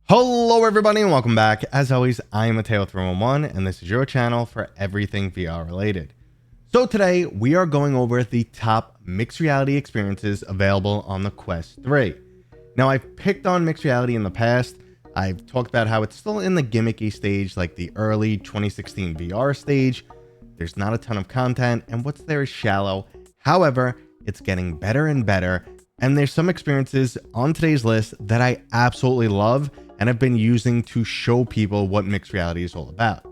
Hello everybody and welcome back. As always, I am Mateo311 and this is your channel for everything VR related. So today we are going over the top mixed reality experiences available on the Quest 3. Now I've picked on mixed reality in the past. I've talked about how it's still in the gimmicky stage, like the early 2016 VR stage. There's not a ton of content and what's there is shallow. However, it's getting better and better, and there's some experiences on today's list that I absolutely love and have been using to show people what mixed reality is all about.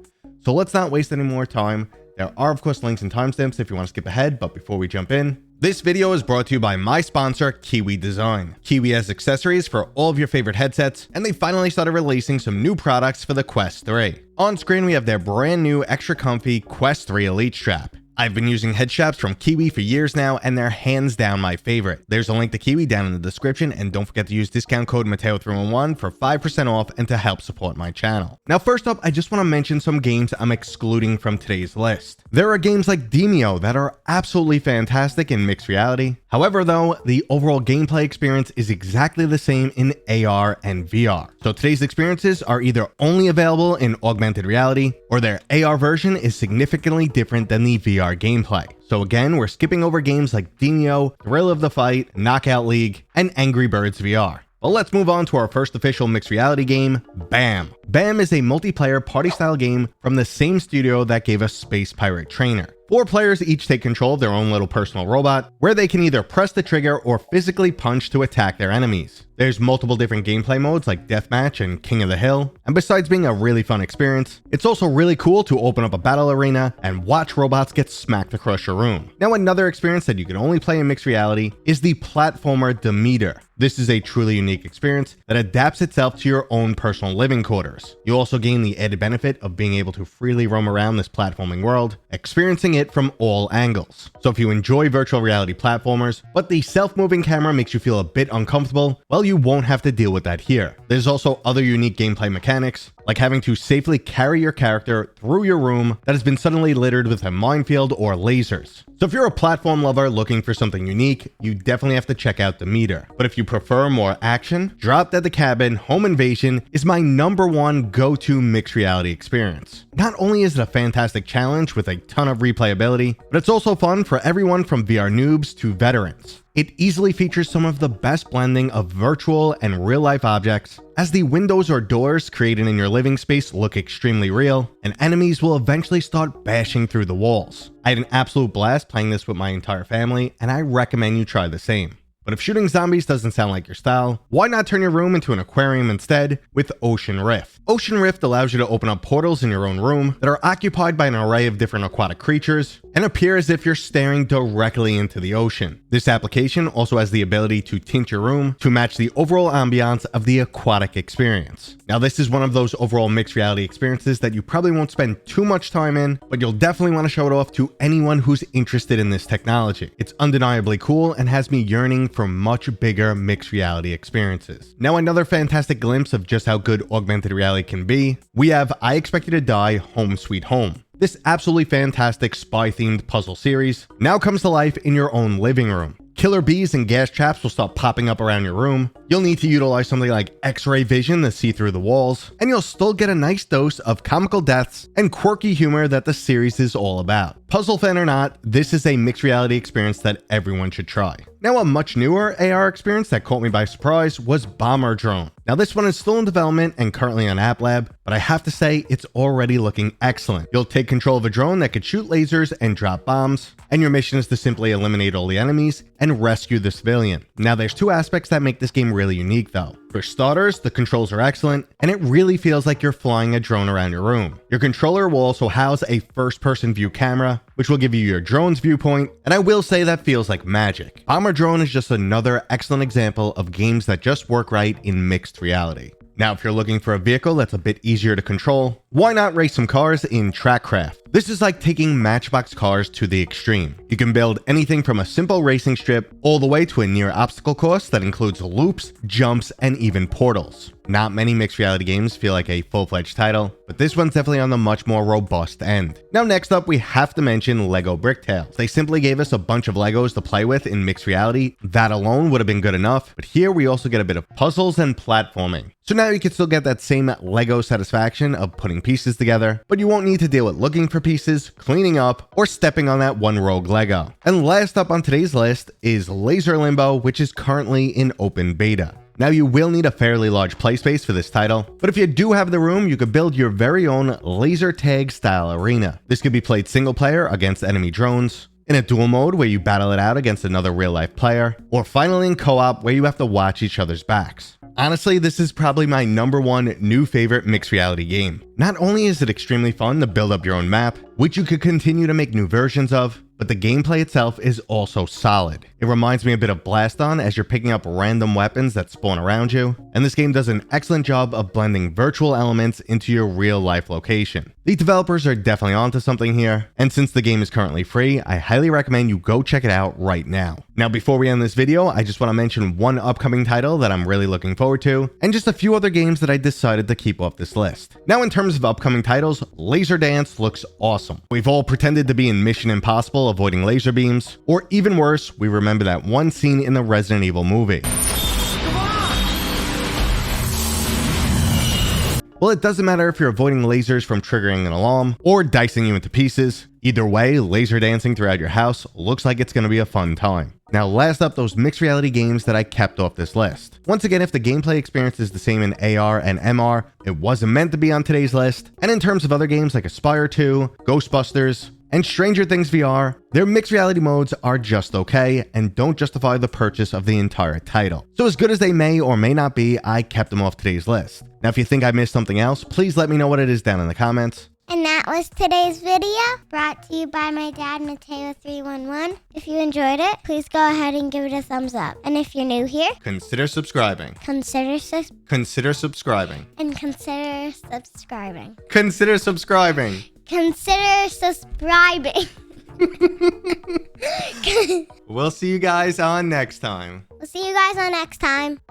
So let's not waste any more time. There are of course links and timestamps if you want to skip ahead, but before we jump in, this video is brought to you by my sponsor, Kiwi Design. Kiwi has accessories for all of your favorite headsets, and they finally started releasing some new products for the Quest 3. On screen we have their brand new extra comfy Quest 3 Elite strap. I've been using head straps from Kiwi for years now, and they're hands down my favorite. There's a link to Kiwi down in the description, and don't forget to use discount code Mateo311 for 5% off and to help support my channel. Now first up, I just want to mention some games I'm excluding from today's list. There are games like Limbo that are absolutely fantastic in mixed reality. However though, the overall gameplay experience is exactly the same in AR and VR. So today's experiences are either only available in augmented reality, or their AR version is significantly different than the VR gameplay. So again, we're skipping over games like Limbo, Thrill of the Fight, Knockout League, and Angry Birds VR. But let's move on to our first official mixed reality game, BAM. BAM is a multiplayer party-style game from the same studio that gave us Space Pirate Trainer. 4 players each take control of their own little personal robot, where they can either press the trigger or physically punch to attack their enemies. There's multiple different gameplay modes like Deathmatch and King of the Hill, and besides being a really fun experience, it's also really cool to open up a battle arena and watch robots get smacked across your room. Now another experience that you can only play in mixed reality is the platformer Demeter. This is a truly unique experience that adapts itself to your own personal living quarters. You also gain the added benefit of being able to freely roam around this platforming world, experiencing it from all angles. So if you enjoy virtual reality platformers, but the self-moving camera makes you feel a bit uncomfortable, well, you won't have to deal with that here. There's also other unique gameplay mechanics, like having to safely carry your character through your room that has been suddenly littered with a minefield or lasers. So if you're a platform lover looking for something unique, you definitely have to check out Demeter. But if you prefer more action, Drop Dead the Cabin Home Invasion is my #1 go-to mixed reality experience. Not only is it a fantastic challenge with a ton of replayability, but it's also fun for everyone from VR noobs to veterans. It easily features some of the best blending of virtual and real-life objects, as the windows or doors created in your living space look extremely real, and enemies will eventually start bashing through the walls. I had an absolute blast playing this with my entire family, and I recommend you try the same. But if shooting zombies doesn't sound like your style, why not turn your room into an aquarium instead with Ocean Rift? Ocean Rift allows you to open up portals in your own room that are occupied by an array of different aquatic creatures and appear as if you're staring directly into the ocean. This application also has the ability to tint your room to match the overall ambiance of the aquatic experience. Now this is one of those overall mixed reality experiences that you probably won't spend too much time in, but you'll definitely want to show it off to anyone who's interested in this technology. It's undeniably cool and has me yearning for much bigger mixed reality experiences. Now another fantastic glimpse of just how good augmented reality can be, we have I Expect You to Die Home Sweet Home. This absolutely fantastic spy-themed puzzle series now comes to life in your own living room. Killer bees and gas traps will start popping up around your room. You'll need to utilize something like X-ray vision to see through the walls, and you'll still get a nice dose of comical deaths and quirky humor that the series is all about. Puzzle fan or not, this is a mixed reality experience that everyone should try. Now a much newer AR experience that caught me by surprise was Bomber Drone. Now this one is still in development and currently on App Lab, but I have to say it's already looking excellent. You'll take control of a drone that could shoot lasers and drop bombs, and your mission is to simply eliminate all the enemies and rescue the civilian. Now there's 2 aspects that make this game really unique though. For starters, the controls are excellent, and it really feels like you're flying a drone around your room. Your controller will also house a first-person view camera, which will give you your drone's viewpoint, and I will say that feels like magic. Bomber Drone is just another excellent example of games that just work right in mixed reality. Now, if you're looking for a vehicle that's a bit easier to control, Why not race some cars in Trackcraft? This is like taking Matchbox cars to the extreme. You can build anything from a simple racing strip all the way to a near obstacle course that includes loops, jumps, and even portals. Not many mixed reality games feel like a full-fledged title, but this one's definitely on the much more robust end. Now next up, we have to mention Lego Bricktales. They simply gave us a bunch of Legos to play with in mixed reality. That alone would have been good enough, but here we also get a bit of puzzles and platforming. So now you can still get that same Lego satisfaction of putting pieces together, but you won't need to deal with looking for pieces, cleaning up, or stepping on that one rogue Lego. And last up on today's list is Laser Limbo, which is currently in open beta. Now you will need a fairly large play space for this title, but if you do have the room, you could build your very own laser tag style arena. This could be played single player against enemy drones, in a dual mode where you battle it out against another real life player, or finally in co-op where you have to watch each other's backs. Honestly, this is probably my #1 new favorite mixed reality game. Not only is it extremely fun to build up your own map, which you could continue to make new versions of, but the gameplay itself is also solid. It reminds me a bit of Blast On as you're picking up random weapons that spawn around you, and this game does an excellent job of blending virtual elements into your real life location. The developers are definitely onto something here, and since the game is currently free, I highly recommend you go check it out right now. Now before we end this video, I just want to mention one upcoming title that I'm really looking forward to, and just a few other games that I decided to keep off this list. Now in terms of upcoming titles, Laser Dance looks awesome. We've all pretended to be in Mission Impossible avoiding laser beams, or even worse, we remember that one scene in the Resident Evil movie. Well, it doesn't matter if you're avoiding lasers from triggering an alarm or dicing you into pieces. Either way, laser dancing throughout your house looks like it's going to be a fun time. Now, last up, those mixed reality games that I kept off this list. Once again, if the gameplay experience is the same in AR and MR, it wasn't meant to be on today's list. And in terms of other games like Aspire 2, Ghostbusters, and Stranger Things VR, their mixed reality modes are just okay and don't justify the purchase of the entire title. So as good as they may or may not be, I kept them off today's list. Now if you think I missed something else, please let me know what it is down in the comments. And that was today's video, brought to you by my dad, Mateo311. If you enjoyed it, please go ahead and give it a thumbs up. And if you're new here, Consider subscribing. consider subscribing. Consider subscribing. Consider subscribing. Consider subscribing. We'll see you guys on next time. We'll see you guys on next time.